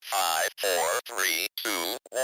5, 4, 3, 2, 1.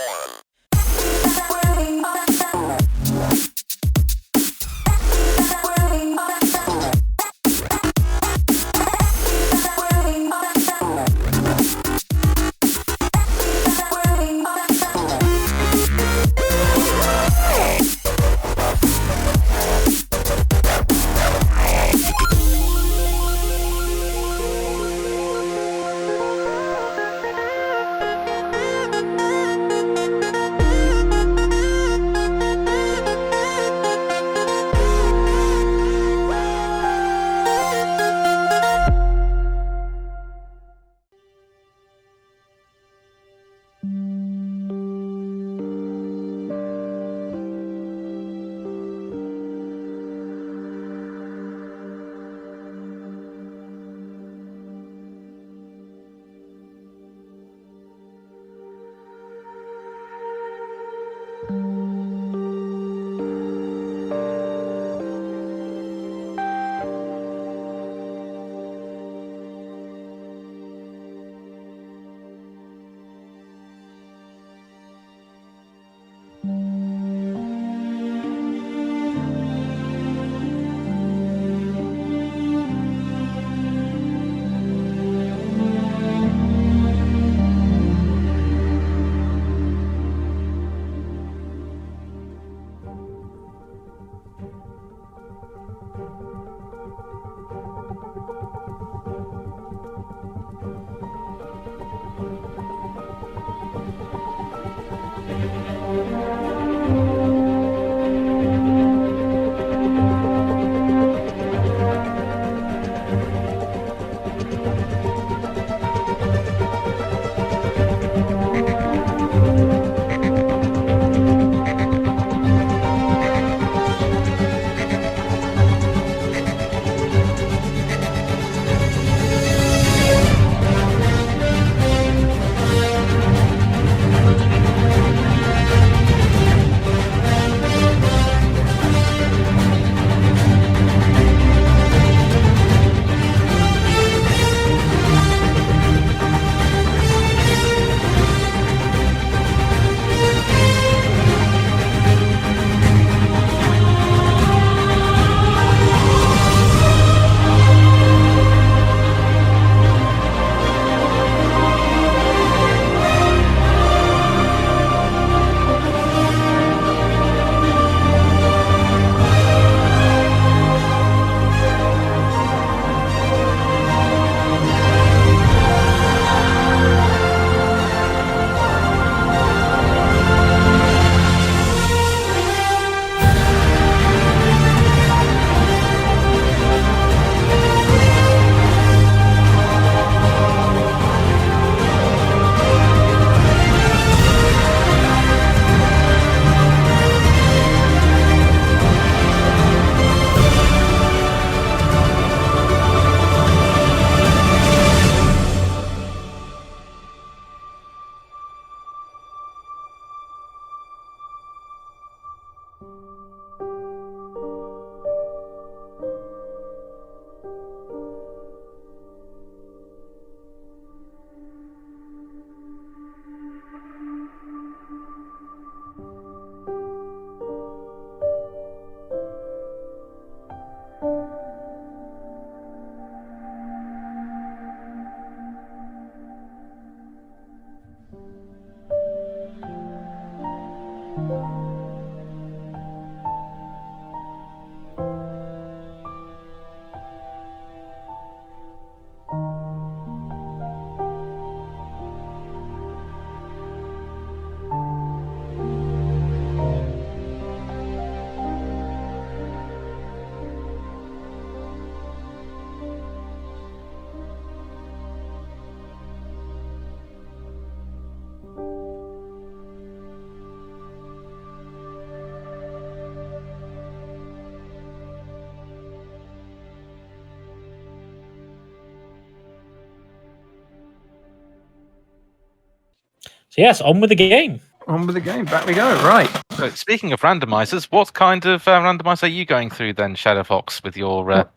So yes, on with the game. On with the game. Back we go. Right. So speaking of randomizers, what kind of randomizer are you going through then, Shadow Fox, with your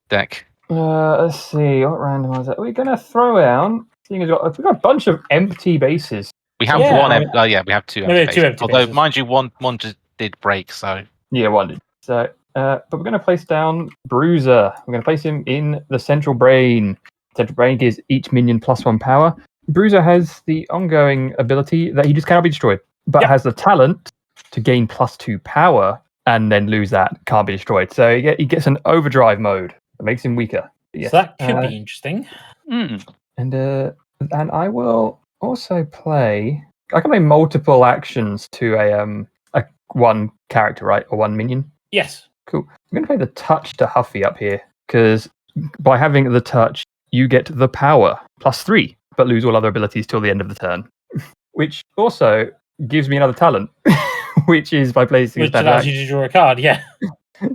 deck? Let's see. What randomizer? We're going to throw out seeing as we've got a bunch of empty bases. We have Yeah, one. I mean- We have two No, we empty have two bases. empty Although, bases. mind you, one just did break. So Yeah, one did. So, but we're going to place down Bruiser. We're going to place him in the central brain. Central brain gives each minion +1 power. Bruiser has the ongoing ability that he just cannot be destroyed, but has the talent to gain +2 power and then lose that, can't be destroyed. So he gets an overdrive mode that makes him weaker. Yes. So that could be interesting. And I will also play. I can play multiple actions to a one character, right, or one minion. Yes. Cool. I'm going to play the touch to Huffy up here because by having the touch, you get the power +3, but lose all other abilities till the end of the turn, which also gives me another talent, which is by placing Which allows you to draw a card, yeah.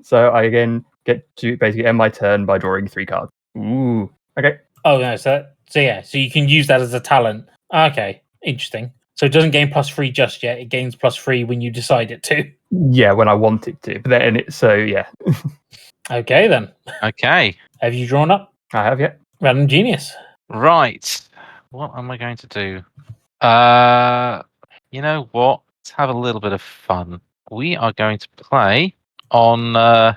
So I again get to basically end my turn by drawing 3 cards. Ooh. Okay. Oh, no. So you can use that as a talent. Okay. Interesting. So it doesn't gain +3 just yet. It gains +3 when you decide it to. Yeah, when I want it to. But then yeah. Okay, then. okay, Have you drawn up? I have, yeah. Random Genius. right. What am I going to do? You know what? Let's have a little bit of fun. We are going to play on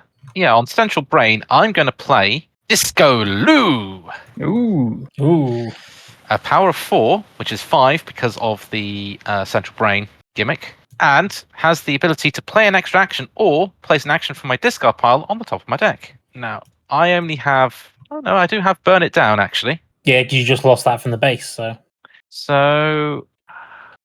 Central Brain. I'm going to play Disco Lou. Ooh. A power of 4, which is 5 because of the Central Brain gimmick, and has the ability to play an extra action or place an action from my discard pile on the top of my deck. Now, I only have... Oh, no, I do have Burn It Down, actually. Yeah, because you just lost that from the base, so... So,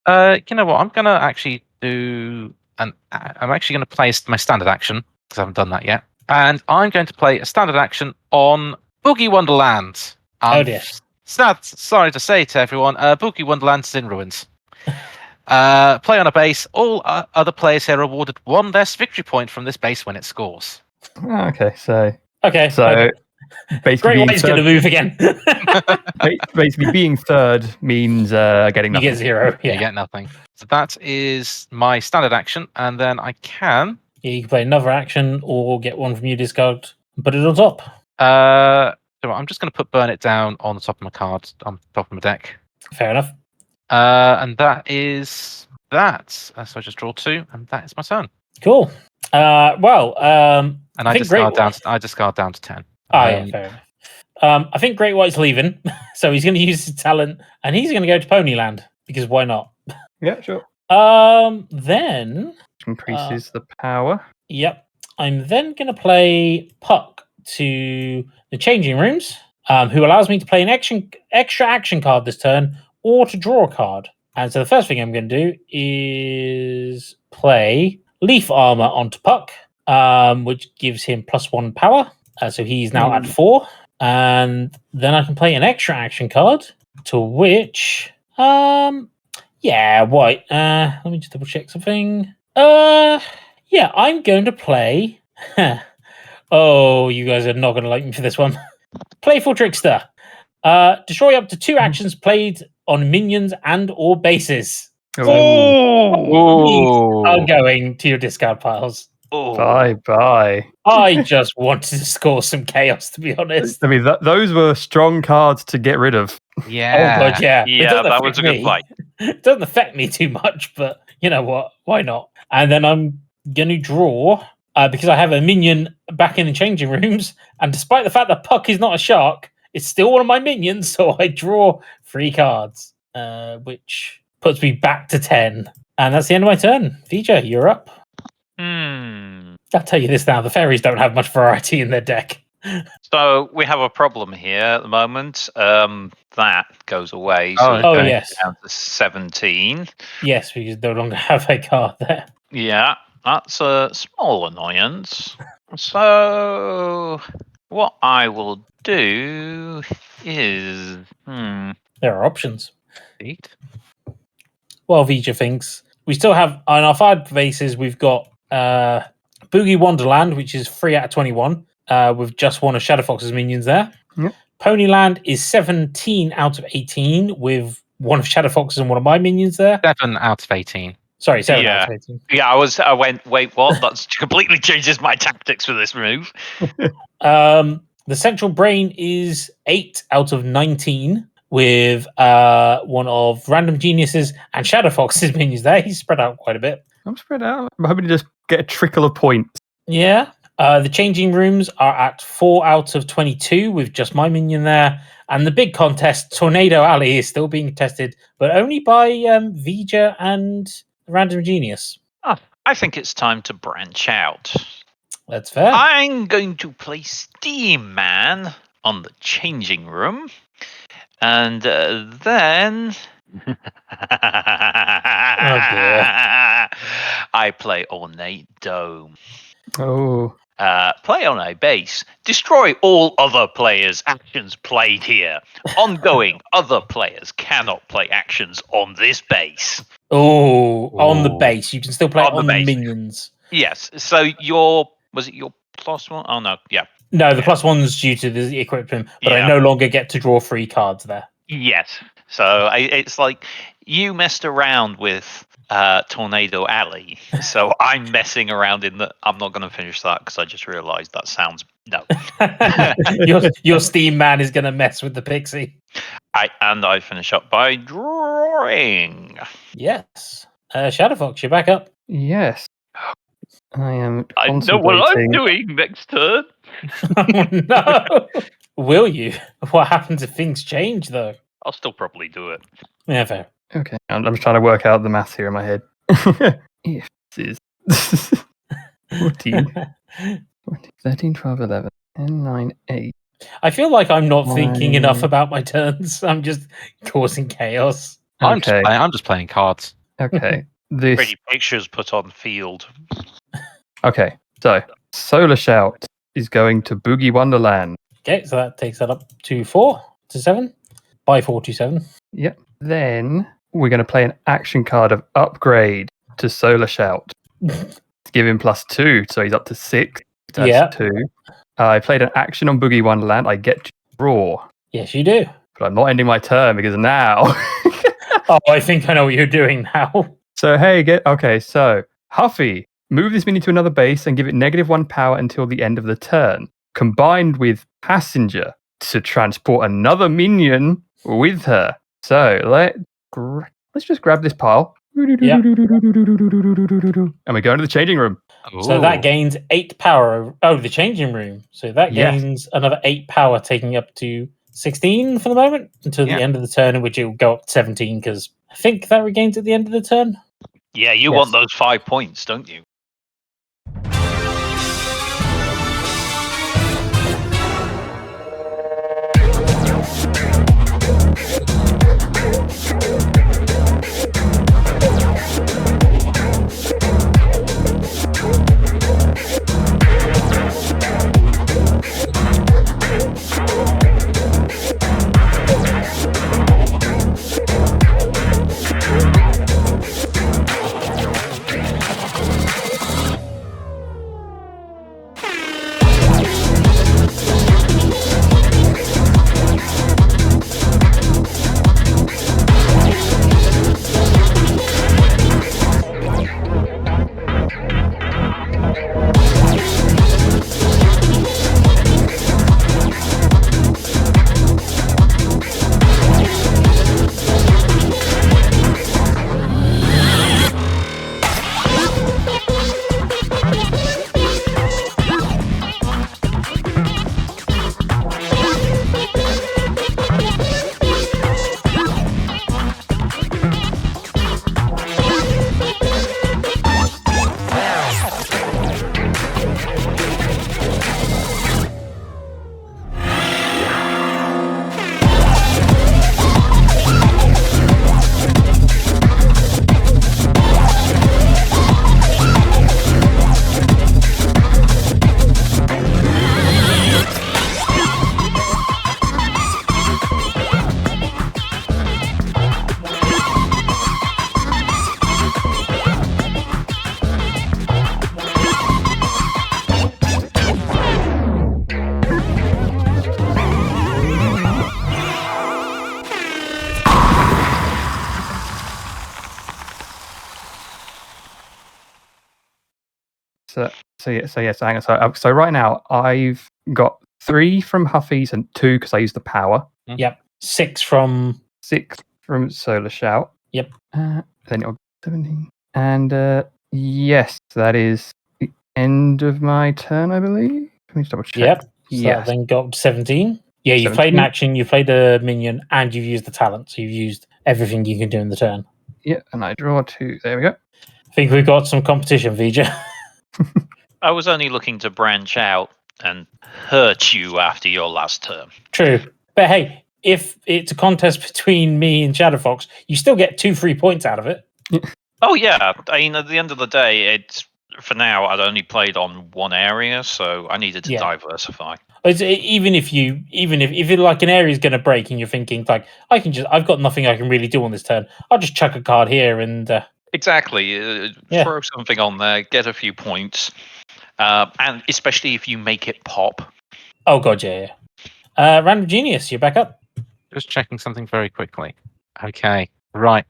you know what? I'm going to actually do... I'm actually going to play my standard action, because I haven't done that yet. And I'm going to play a standard action on Boogie Wonderland. Oh, dear. Sorry to say to everyone, Boogie Wonderland is in ruins. Play on a base. All other players here are awarded 1 less victory point from this base when it scores. Okay, so Okay. basically Great being White's going to move again. basically being third means getting You nothing. get 0. You Yeah. get nothing. So that is my standard action, and then I can... Yeah, you can play another action or get one from your discard and put it on top. So I'm just going to put Burn It Down on the top of my card, on top of my deck. Fair enough. And that is that. So I just draw 2, and that is my turn. Cool. And I discard down to 10. Yeah, fair enough. I think Great White's leaving, so he's going to use his talent, and he's going to go to Ponyland because why not? Yeah, sure. Then Increases the power. Yep, I'm then going to play Puck to the changing rooms, who allows me to play an extra action card this turn or to draw a card. And so the first thing I'm going to do is play Leaf Armor onto Puck, which gives him +1 power. So he's now at 4. And then I can play an extra action card, to which... White. Let me just double check something. I'm going to play... Oh, you guys are not going to like me for this one. Playful Trickster. Destroy up to 2 actions played on minions and or bases. Are going to your discard piles. Bye. I just wanted to score some chaos, to be honest. I mean, those were strong cards to get rid of. Yeah. Oh, God, yeah. Yeah, that was a good play. It doesn't affect me too much, but you know what? Why not? And then I'm going to draw, because I have a minion back in the changing rooms, and despite the fact that Puck is not a shark, it's still one of my minions, so I draw 3 cards, which puts me back to 10. And that's the end of my turn. Vija, you're up. I'll tell you this now, the fairies don't have much variety in their deck. So we have a problem here at the moment. That goes away. So Oh, yes. Down to 17. Yes, because they no longer have a card there. Yeah, that's a small annoyance. So what I will do is... There are options. Eight. Well, Vija thinks we still have on our 5 bases. We've got Boogie Wonderland, which is 3 out of 21, with just one of Shadow Fox's minions there. Yep. Ponyland is 17 out of 18, with one of Shadow Fox's and one of my minions there. 7 out of 18. Sorry, 7 Yeah. out of 18. Yeah, I went, wait, what? That completely changes my tactics for this move. The Central Brain is 8 out of 19, with one of Random Genius's and Shadow Fox's minions there. He's spread out quite a bit. I'm spread out. I'm hoping to just get a trickle of points. Yeah. The changing rooms are at 4 out of 22 with just my minion there. And the big contest, Tornado Alley, is still being contested, but only by Vija and Random Genius. I think it's time to branch out. That's fair. I'm going to play Steam Man on the changing room. And then... I play Ornate Dome. Oh. Play on a base. Destroy all other players' actions played here. Ongoing, other players cannot play actions on this base. Oh, on the base. You can still play on the base. minions. Yes. So was it your +1? Oh, no. Yeah. No, the +1's due to the equipment, but I no longer get to draw 3 cards there. Yes. So it's like you messed around with Tornado Alley. So I'm messing around in the... I'm not going to finish that because I just realized that sounds... No. your Steam Man is going to mess with the Pixie. I finish up by drawing. Yes. Shadow Fox, you're back up. Yes. I am I know what I'm doing next turn. Oh, no. Will you? What happens if things change, though? I'll still probably do it. Yeah, fair. Okay, I'm just trying to work out the maths here in my head. If this is 14, 13, 12, 11, 10, 9, 8. I feel like I'm not thinking enough about my turns. I'm just causing chaos. I'm just playing cards. Okay. This. Pretty pictures put on field. Okay, so Solar Shout is going to Boogie Wonderland. Okay, so that takes that up to 4 to 7. By 4 to 7. Yep. Then we're going to play an action card of Upgrade to Solar Shout. Give him +2, so he's up to 6. That's 2. I played an action on Boogie Wonderland. I get to draw. Yes, you do. But I'm not ending my turn because now... Oh, I think I know what you're doing now. So, hey, so Huffy, move this minion to another base and give it -1 power until the end of the turn. Combined with Passenger to transport another minion with her. So, let's just grab this pile. Yep. And we go into the changing room. So that gains 8 power. Oh, the changing room. So that gains another 8 power, taking up to 16 for the moment until the end of the turn, in which it will go up to 17 because I think that regains at the end of the turn. Yeah, you want those 5 points, don't you? So right now I've got 3 from Huffy's and 2 because I used the power. Yep. 6 from 6 from Solar Shout. Yep. Then it'll be 17. And yes, that is the end of my turn, I believe. Let me just double check. Yep. So Yes. that then got up to 17. Yeah, you played an 17. action, you played the minion, and you've used the talent. So you've used everything you can do in the turn. Yeah, and I draw 2. There we go. I think we've got some competition, Vija. I was only looking to branch out and hurt you after your last turn. True. But hey, if it's a contest between me and Shadowfox, you still get 2 free points out of it. Oh yeah, I mean at the end of the day, it's for now I'd only played on one area, so I needed to Yeah. diversify. Even if it, like an area is going to break and you're thinking like I've got nothing I can really do on this turn. I'll just chuck a card here and Exactly. Yeah. Throw something on there, get a few points, and especially if you make it pop. oh god, yeah. Random Genius, you're back up. Just checking something very quickly. Okay, right.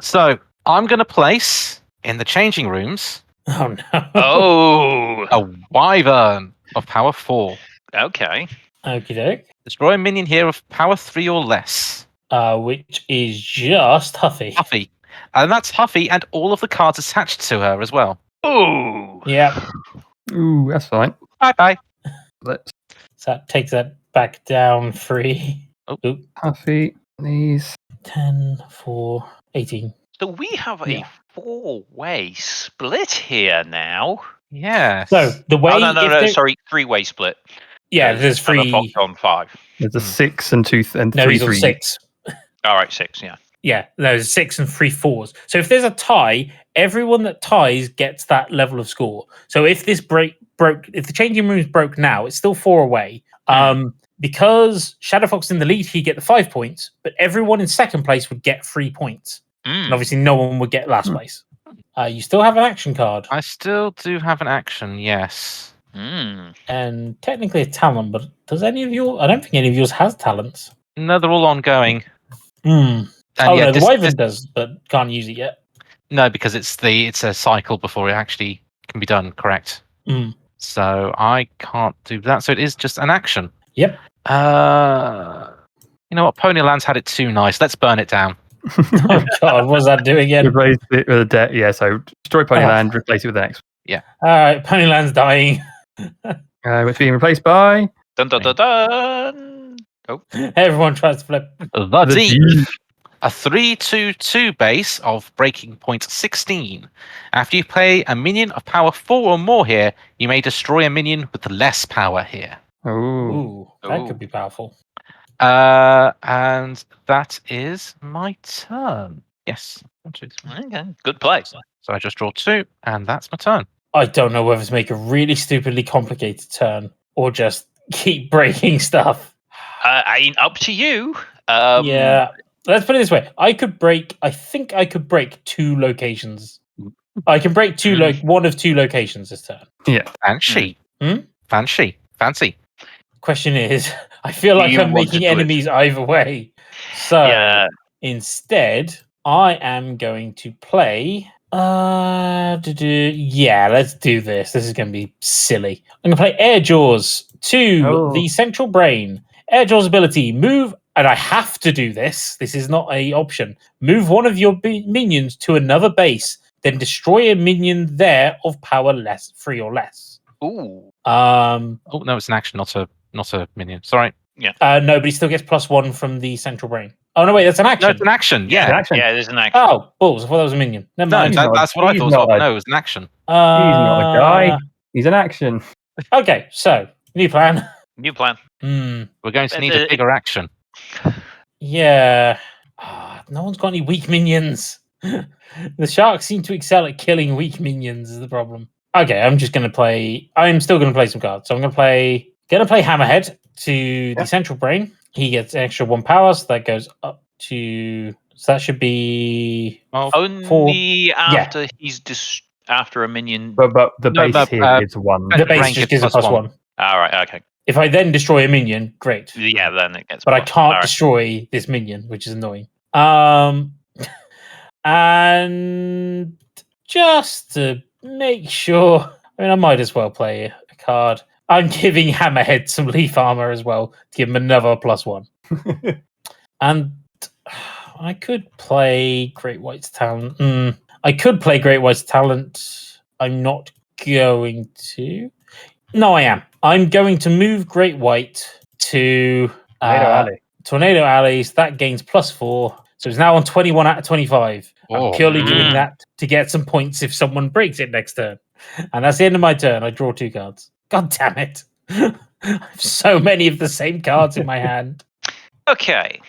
So I'm going to place in the changing rooms Oh no. Oh, a wyvern of power 4. okay. Okie doke. Destroy a minion here of power 3 or less. Which is just Huffy. Huffy. And that's Huffy and all of the cards attached to her as well. Ooh. Yeah. Ooh, that's fine. Bye-bye. Let's So that takes that back down 3. Oh. Oop. Huffy these. 10, 4, 18. So we have a Yeah. 4-way split here now. Yes. So the way Oh no, if sorry, 3-way split. yeah, there's Shadowfox 3. on 5. There's a 6 and 2 and No, 3 he's on for you. 6. All right, 6. Yeah. Yeah, there's 6 and 3 4s. So if there's a tie, everyone that ties gets that level of score. So if this broke, if the changing rooms broke now, it's still 4 away. Because Shadowfox in the lead, he'd get the 5 points, but everyone in second place would get 3 points. And obviously no one would get last place. You still have an action card. I still do have an action, yes. And technically a talent, but does any of you? I don't think any of yours has talents. No, they're all ongoing. Hmm. And Oh yeah, no, the this- Wyvern this- does, but can't use it yet. No, because it's a cycle before it actually can be done, correct? Mm. So I can't do that. So it is just an action. Yep. You know what? Ponyland's had it too nice. Let's burn it down. Oh god, what's that do again? Replace it with a debt. Yeah, so destroy Ponyland, replace it with the next. Alright, Ponyland's dying. It's being replaced by Dun dun dun dun. Everyone tries to flip. The the Deep. Deep. A 3/2/2 base of breaking point 16. After you play a minion of power 4 or more here, you may destroy a minion with less power here. Ooh. Ooh, that Ooh. could be powerful. And that is my turn. Yes. 1, 2, 3. Okay, good play. So I just draw 2, and that's my turn. I don't know whether to make a really stupidly complicated turn or just keep breaking stuff. I mean, up to you. Yeah. Let's put it this way. I think I could break 2 locations. I can break one of 2 locations this turn. Fancy. Fancy. Question is, I feel like You I'm want to making do it. enemies either way. So Yeah. instead, I am going to play. Yeah, let's do this. This is going to be silly. I'm going to play Air Jaws to the Central Brain. Air Jaws ability, move, and I have to do this. This is not a option. Move one of your minions to another base, then destroy a minion there of power 3 or less. Ooh. Oh no, it's an action, not a minion. Sorry. No, but he still gets +1 from the Central Brain. Oh no, wait, that's an action. No, it's an action. Yeah. Action. Yeah, there's an action. Oh, balls! I thought that was a minion. Never No, mind. that's what I he's thought. not a- No, it was an action. He's not a guy. He's an action. Okay, so new plan. New plan. We're going to need a bigger action. Yeah. No one's got any weak minions. The sharks seem to excel at killing weak minions. Is the problem? Okay, I'm still going to play some cards. So I'm going to play Hammerhead to the Central Brain. He gets an extra 1 power, so that goes up to. So that should be. Only after he's after a minion. But the base here is 1. The base rank just is gives a +1. +1. All right. Okay. If I then destroy a minion, great. Yeah, then it gets. But I +1. can't All right. destroy this minion, which is annoying. And just to make sure, I might as well play a card. I'm giving Hammerhead some leaf armor as well to give him another +1. And I could play Great White's Talent. I could play Great White's Talent. I'm not going to. No, I am. I'm going to move Great White to Tornado Alley. Tornado Alleys. That gains +4. So it's now on 21 out of 25. Oh. I'm purely doing that to get some points if someone breaks it next turn. And that's the end of my turn. I draw 2 cards. God damn it. I have so many of the same cards in my hand. Okay.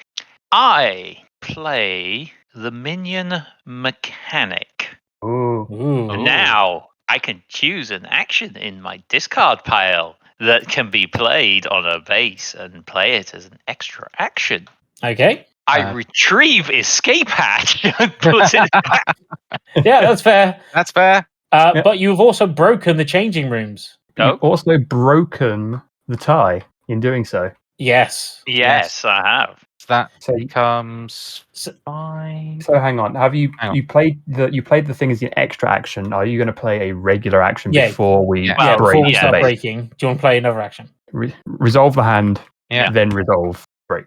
I play the Minion Mechanic. Ooh. Ooh. Now I can choose an action in my discard pile that can be played on a base and play it as an extra action. Okay. I retrieve Escape Hatch and put it back. Yeah, that's fair. That's fair. But you've also broken the changing rooms. You've also broken the tie in doing so. Yes. Yes, I have. That So- becomes 5. So hang on. Have you Hang on. you played the thing as an extra action? Are you going to play a regular action Yeah. before we Yeah. Yeah, break before we the start base? breaking, do you want to play another action? Resolve the hand, Yeah. then resolve break.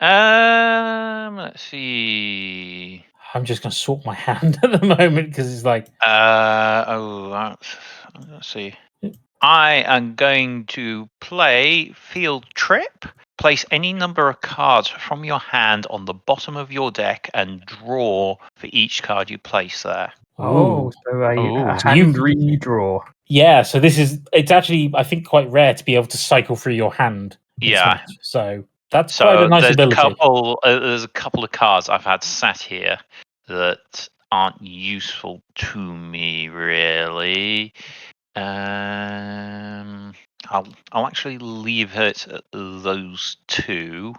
Let's see. I'm just going to sort my hand at the moment because it's like, Let's see. I am going to play Field Trip. Place any number of cards from your hand on the bottom of your deck and draw for each card you place there. Oh, so a Ooh. hand redraw. yeah. So it's actually, I think, quite rare to be able to cycle through your hand. in Yeah. Smash. So that's quite a So nice there's ability. there's a couple of cards I've had sat here that aren't useful to me really. I'll actually leave it at those 2.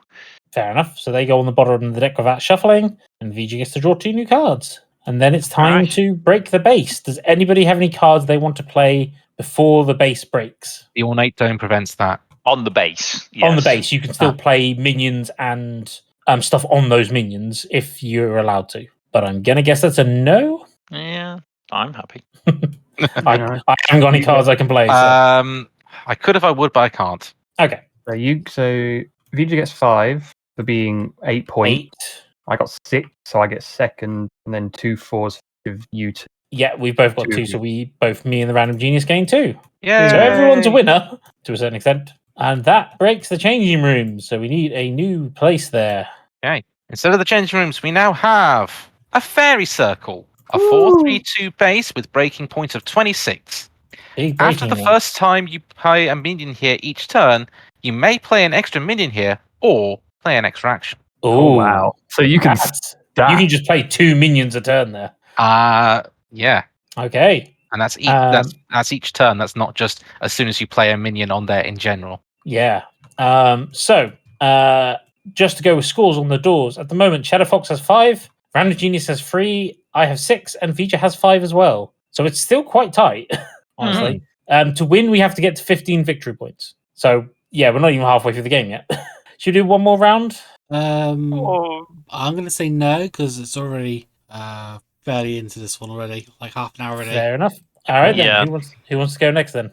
Fair enough. So they go on the bottom of the deck without shuffling, and VG gets to draw 2 new cards. And then it's time Alright. to break the base. Does anybody have any cards they want to play before the base breaks? The Ornate Dome prevents that. On the base. On the yes. base, you can still play minions and stuff on those minions if you're allowed to. But I'm going to guess that's a no. Yeah, I'm happy. I haven't got any cards I can play. So. I could if I would, but I can't. Okay. So Vijay gets 5 for being 8 points. 8. I got 6, so I get second, and then 2 4s give you 2. Yeah, we've both got 2 2, of so you. me and the Random Genius gain 2. Yeah. So everyone's a winner to a certain extent. And that breaks the changing rooms. So we need a new place there. Instead of the changing rooms, we now have a fairy circle. A 4-3-2 base with breaking point of 26. Big After the breaking one. first time you play a minion here each turn, you may play an extra minion here or play an extra action. Oh Ooh, wow! So you can You can just play 2 minions a turn there. Yeah. Okay. And that's that's each turn. That's not just as soon as you play a minion on there in general. Yeah. So just to go with scores on the doors. At the moment, Shadow Fox has 5, Random Genius has 3, I have 6, and Vija has 5 as well. So it's still quite tight, honestly. To win, we have to get to 15 victory points. So yeah, we're not even halfway through the game yet. Should we do one more round? I'm going to say no because it's already fairly into this one already, like half an hour already. Fair enough. All right, Yeah. then. Who wants to go next then?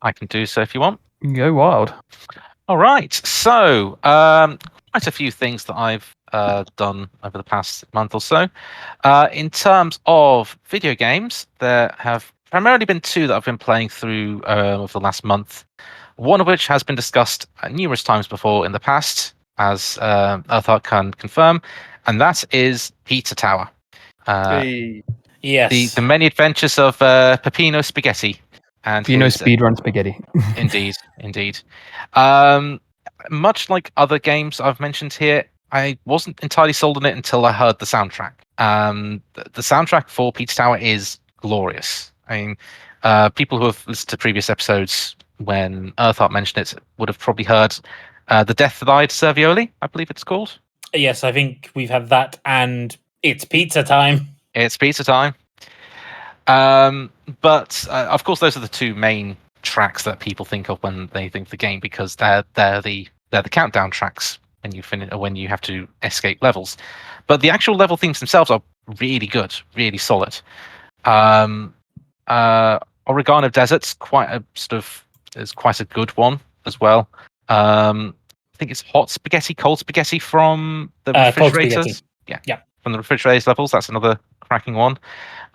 I can do so if you want. Go wild. All right. So, quite a few things that I've done over the past month or so. In terms of video games, there have primarily been two that I've been playing through over the last month. One of which has been discussed numerous times before in the past, as Earthart can confirm, and that is Pizza Tower. Yes. The many adventures of Peppino Spaghetti and his speedrun spaghetti. indeed. Much like other games I've mentioned here, I wasn't entirely sold on it until I heard the soundtrack. The soundtrack for Pizza Tower is glorious. I mean, people who have listened to previous episodes when Earthart mentioned it would have probably heard The Death That Eyed Servioli, I believe it's called. Yes, I think we've had that, and it's pizza time. It's pizza time. But of course, those are the two main tracks that people think of when they think of the game, because they're the countdown tracks when you finish or when you have to escape levels. But the actual level themes themselves are really good, really solid. Oregano Desert's is quite a good one as well. I think it's hot spaghetti, cold spaghetti from the Cold refrigerators. spaghetti. Yeah, from the refrigerators levels. That's another cracking one.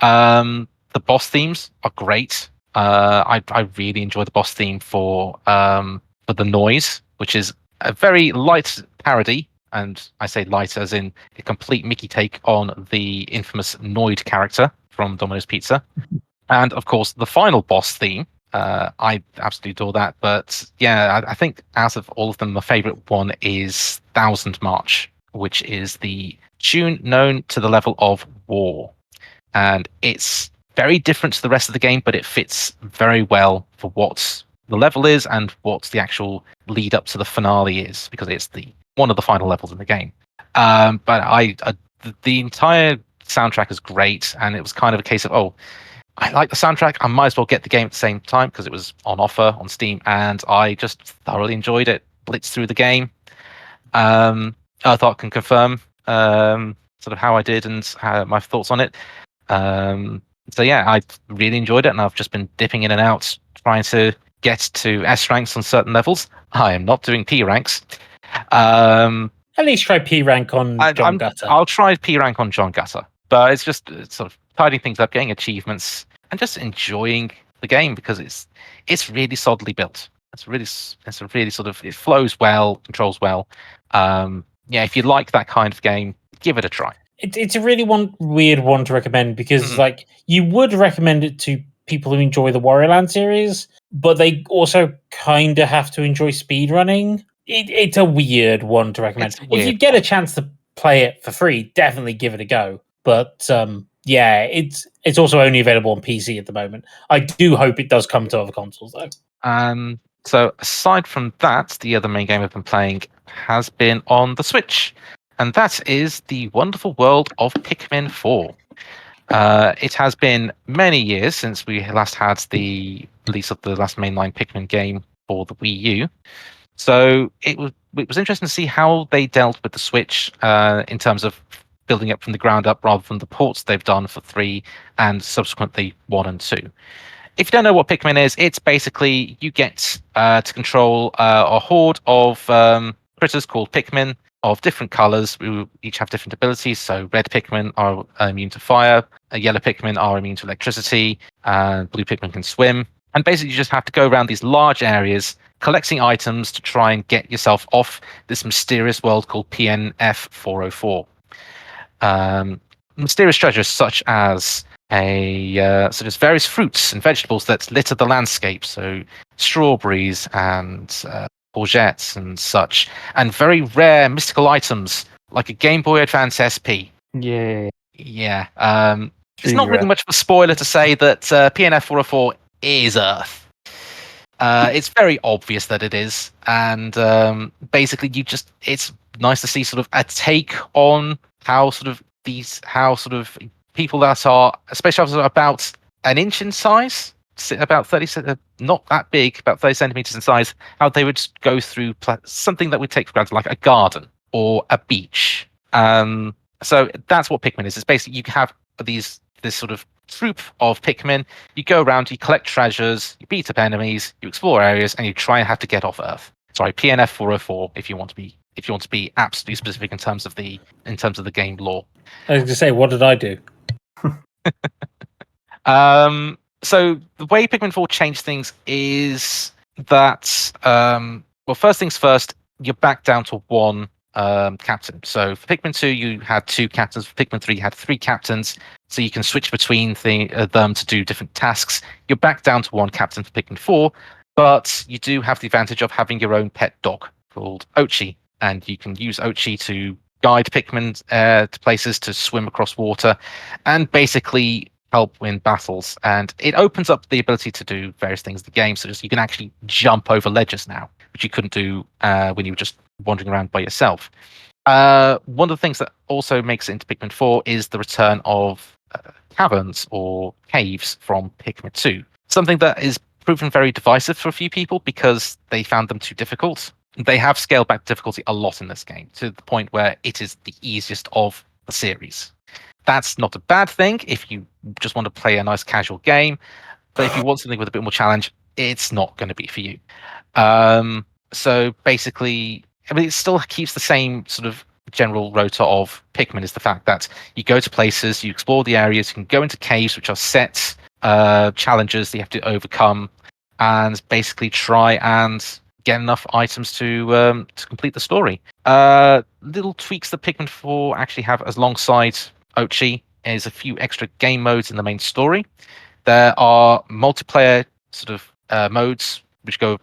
The boss themes are great. I really enjoy the boss theme for the noise, which is a very light parody, and I say light as in a complete Mickey take on the infamous Noid character from Domino's Pizza. And of course, the final boss theme. I absolutely adore that. But yeah, I think out of all of them, my favorite one is Thousand March, which is the tune known to the level of War. And it's very different to the rest of the game, but it fits very well for what the level is and what the actual lead up to the finale is, because it's one of the final levels in the game. But the entire soundtrack is great, and it was kind of a case of, I like the soundtrack, I might as well get the game at the same time because it was on offer on Steam, and I just thoroughly enjoyed it. Blitzed through the game. Earthart can confirm sort of how I did and my thoughts on it. So yeah, I really enjoyed it, and I've just been dipping in and out trying to get to S ranks on certain levels. I am not doing P ranks. At least try P rank on John Gutter. I'll try P rank on John Gutter, but it's just sort of tidying things up, getting achievements, and just enjoying the game because it's really solidly built. It's a really sort of, it flows well, controls well. Yeah, if you like that kind of game, give it a try. It's a really weird one to recommend because like you would recommend it to people who enjoy the Warrior Land series, but they also kind of have to enjoy speedrunning. It's a weird one to recommend. If you get a chance to play it for free, definitely give it a go. But yeah, it's also only available on PC at the moment. I do hope it does come to other consoles though. So aside from that, the other main game I've been playing has been on the Switch, and that is the wonderful world of Pikmin 4. It has been many years since we last had the release of the last mainline Pikmin game for the Wii U. So it was interesting to see how they dealt with the Switch in terms of building up from the ground up rather than the ports they've done for 3 and subsequently 1 and 2. If you don't know what Pikmin is, it's basically you get to control a horde of critters called Pikmin of different colors who each have different abilities. So red Pikmin are immune to fire, yellow Pikmin are immune to electricity, and blue Pikmin can swim. And basically you just have to go around these large areas collecting items to try and get yourself off this mysterious world called PNF 404. Mysterious treasures such as various fruits and vegetables that litter the landscape, so strawberries and courgettes and such, and very rare mystical items like a Game Boy Advance SP. Yeah. It's not really much of a spoiler to say that PNF 404 is Earth. It's very obvious that it is, and basically it's nice to see sort of a take on how people that are spaceships are about an inch in size, about 30, not that big, about 30 centimeters in size, how they would go through something that we take for granted, like a garden or a beach. So that's what Pikmin is. It's basically you have this sort of troop of Pikmin. You go around, you collect treasures, you beat up enemies, you explore areas, and you try and have to get off Earth. Sorry, PNF 404 if you want to be absolutely specific in terms of the game lore. I was going to say, what did I do? So the way Pikmin 4 changed things is that, well, first things first, you're back down to one captain. So for Pikmin 2, you had 2 captains. For Pikmin 3, you had 3 captains. So you can switch between them to do different tasks. You're back down to 1 captain for Pikmin 4, but you do have the advantage of having your own pet dog called Ochi, and you can use Ochi to guide Pikmin to places, to swim across water, and basically help win battles. And it opens up the ability to do various things in the game, so you can actually jump over ledges now, which you couldn't do when you were just wandering around by yourself. One of the things that also makes it into Pikmin 4 is the return of caverns or caves from Pikmin 2, something that is proven very divisive for a few people because they found them too difficult. They have scaled back difficulty a lot in this game to the point where it is the easiest of the series. That's not a bad thing if you just want to play a nice casual game, but if you want something with a bit more challenge, it's not going to be for you. So basically, I mean, it still keeps the same sort of general rota of Pikmin, is the fact that you go to places, you explore the areas, you can go into caves, which are set challenges that you have to overcome, and basically try and get enough items to complete the story. Little tweaks that Pikmin 4 actually have alongside Ochi is a few extra game modes in the main story. There are multiplayer sort of modes which go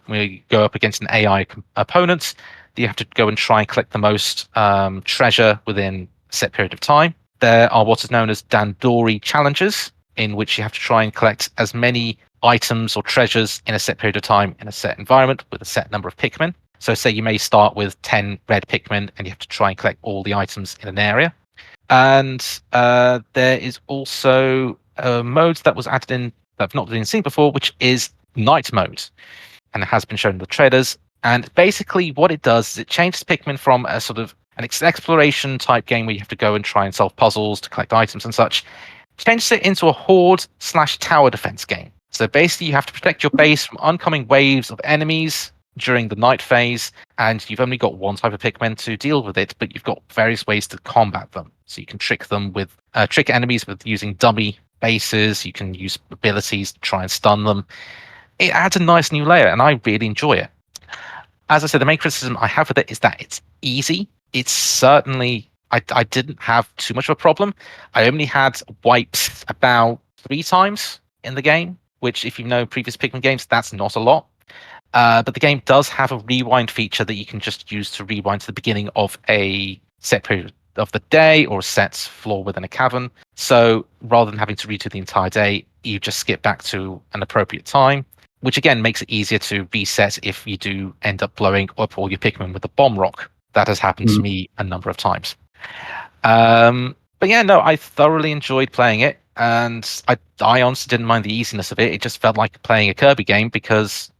up against an AI opponent. You have to go and try and collect the most treasure within a set period of time. There are what is known as Dandori challenges, in which you have to try and collect as many items or treasures in a set period of time in a set environment with a set number of Pikmin. So say you may start with 10 red Pikmin and you have to try and collect all the items in an area. And there is also a mode that was added in that I've not been seen before, which is night mode. And it has been shown in the trailers. And basically what it does is it changes Pikmin from a sort of an exploration type game where you have to go and try and solve puzzles to collect items and such, changes it into a horde/tower defense game. So basically you have to protect your base from oncoming waves of enemies during the night phase, and you've only got one type of Pikmin to deal with it, but you've got various ways to combat them. So you can trick enemies with using dummy bases, you can use abilities to try and stun them. It adds a nice new layer, and I really enjoy it. As I said, the main criticism I have with it is that it's easy. It's certainly, I didn't have too much of a problem. I only had wipes about 3 times in the game, which if you know previous Pikmin games, that's not a lot. But the game does have a rewind feature that you can just use to rewind to the beginning of a set period of the day or a set floor within a cavern. So rather than having to redo the entire day, you just skip back to an appropriate time, which again makes it easier to reset if you do end up blowing up all your Pikmin with a bomb rock. That has happened to me a number of times. But yeah, no, I thoroughly enjoyed playing it, and I honestly didn't mind the easiness of it. It just felt like playing a Kirby game because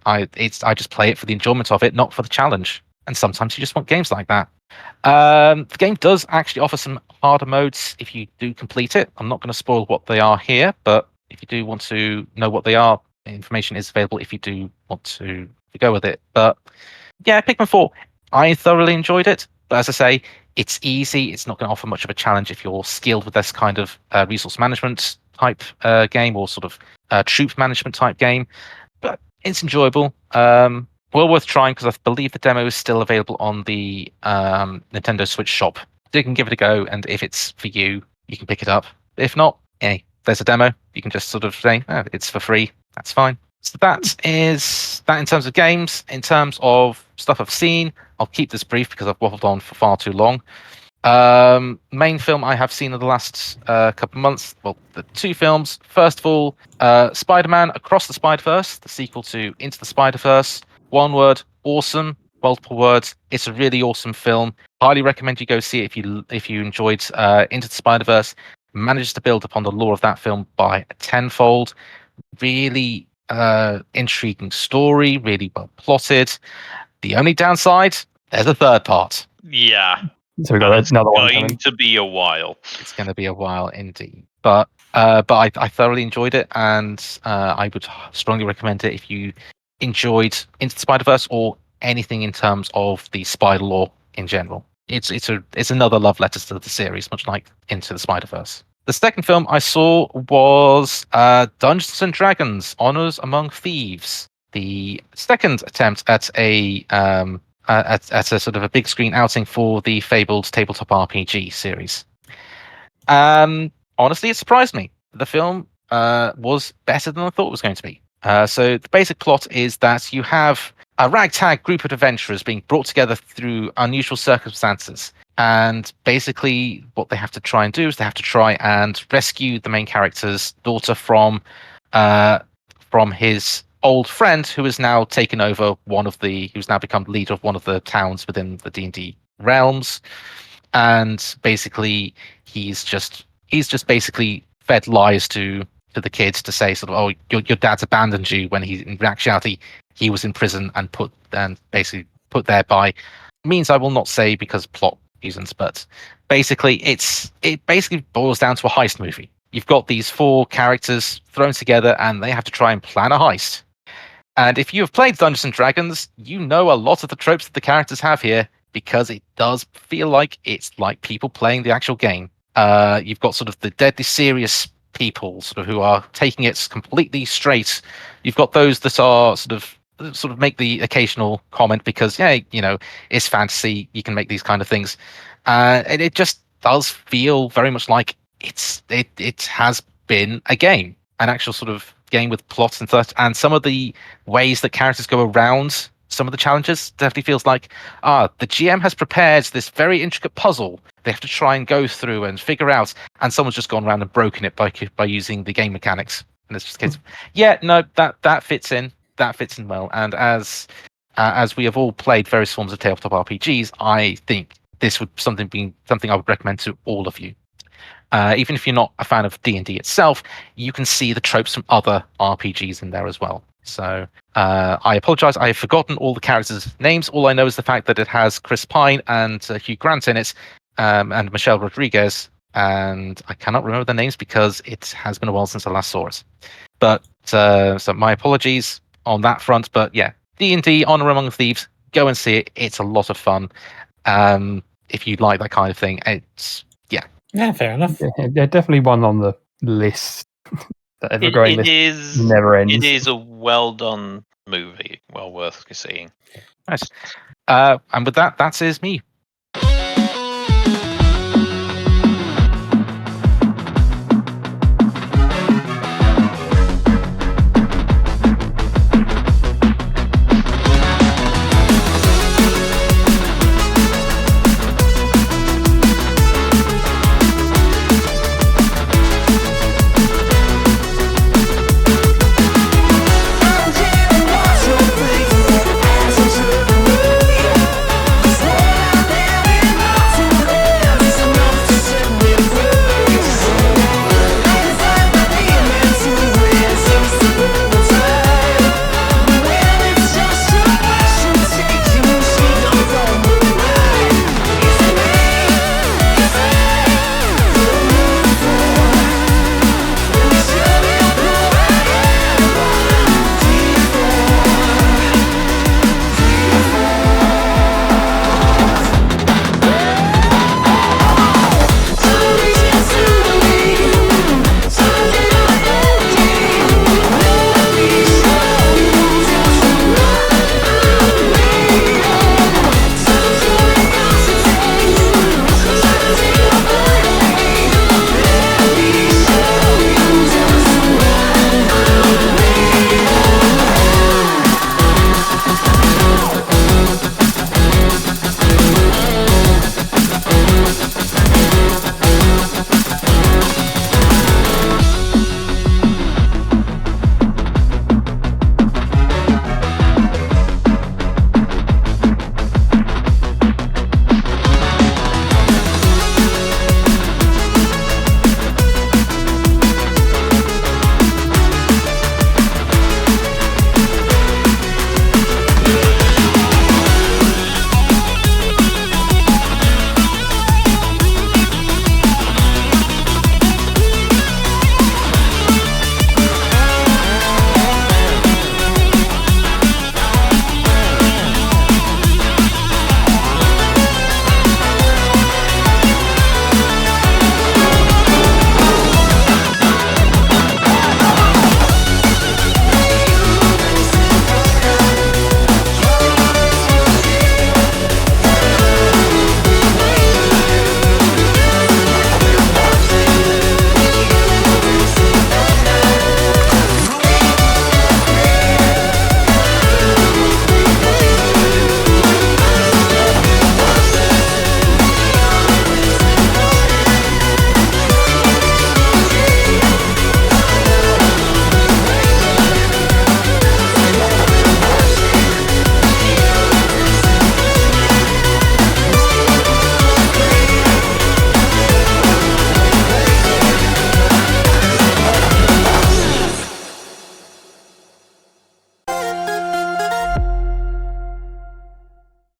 I just play it for the enjoyment of it, not for the challenge. And sometimes you just want games like that. The game does actually offer some harder modes if you do complete it. I'm not going to spoil what they are here, but if you do want to know what they are, information is available if you do want to go with it. But yeah, Pikmin 4, I thoroughly enjoyed it. But as I say, it's easy. It's not going to offer much of a challenge if you're skilled with this kind of resource management type game or sort of troop management type game. But it's enjoyable. Well worth trying because I believe the demo is still available on the Nintendo Switch shop. So you can give it a go, and if it's for you, you can pick it up. If not, hey, there's a demo. You can just sort of say, oh, it's for free. That's fine. So that is that in terms of games. In terms of stuff I've seen, I'll keep this brief because I've waffled on for far too long. Main film I have seen in the last couple of months, well, the 2 films. First of all, Spider-Man Across the Spider-Verse, the sequel to Into the Spider-Verse. One word, awesome. Multiple words, it's a really awesome film. Highly recommend you go see it if you enjoyed Into the Spider-Verse. Manages to build upon the lore of that film by tenfold. Really intriguing story, really well plotted. The only downside, there's a third part. Yeah. So we got another one coming. Going to be a while. It's going to be a while indeed. But But I thoroughly enjoyed it, and I would strongly recommend it if you enjoyed Into the Spider-Verse or anything in terms of the spider lore in general. It's another love letter to the series, much like Into the Spider-Verse. The second film I saw was Dungeons and Dragons: Honors Among Thieves, the second attempt at at a sort of a big screen outing for the fabled tabletop RPG series. Honestly, it surprised me. The film was better than I thought it was going to be. So the basic plot is that you have a ragtag group of adventurers being brought together through unusual circumstances. And basically, what they have to try and do is they have to try and rescue the main character's daughter from his old friend, who has now taken over who's now become leader of one of the towns within the D&D realms. And basically, he's just basically fed lies to the kids to say sort of, oh, your dad's abandoned you, when in actuality he was in prison and basically put there by means I will not say because plot reasons. But basically, it basically boils down to a heist movie. You've got these four characters thrown together, and they have to try and plan a heist. And if you have played Dungeons and Dragons, you know a lot of the tropes that the characters have here, because it does feel like it's like people playing the actual game. You've got sort of the deadly serious people sort of who are taking it completely straight. You've got those that are sort of make the occasional comment because, yeah, it's fantasy, you can make these kind of things. And it just does feel very much like it has been a game, an actual sort of game with plots and such. And some of the ways that characters go around some of the challenges definitely feels like, the GM has prepared this very intricate puzzle they have to try and go through and figure out, and someone's just gone around and broken it by using the game mechanics. And it's just a case of, yeah, no, that fits in well. And as we have all played various forms of tabletop RPGs, I think this would something I would recommend to all of you. Even if you're not a fan of D&D itself, you can see the tropes from other RPGs in there as well. So I apologize, I have forgotten all the characters' names. All I know is the fact that it has Chris Pine and Hugh Grant in it, and Michelle Rodriguez, and I cannot remember their names because it has been a while since I last saw it. But so my apologies on that front. But yeah, D&D Honor Among Thieves, go and see it. It's a lot of fun. If you like that kind of thing, it's Yeah, fair enough. Yeah, definitely one on the list. The ever-growing list never ends. It is a well done movie, well worth seeing. nice. And with that is me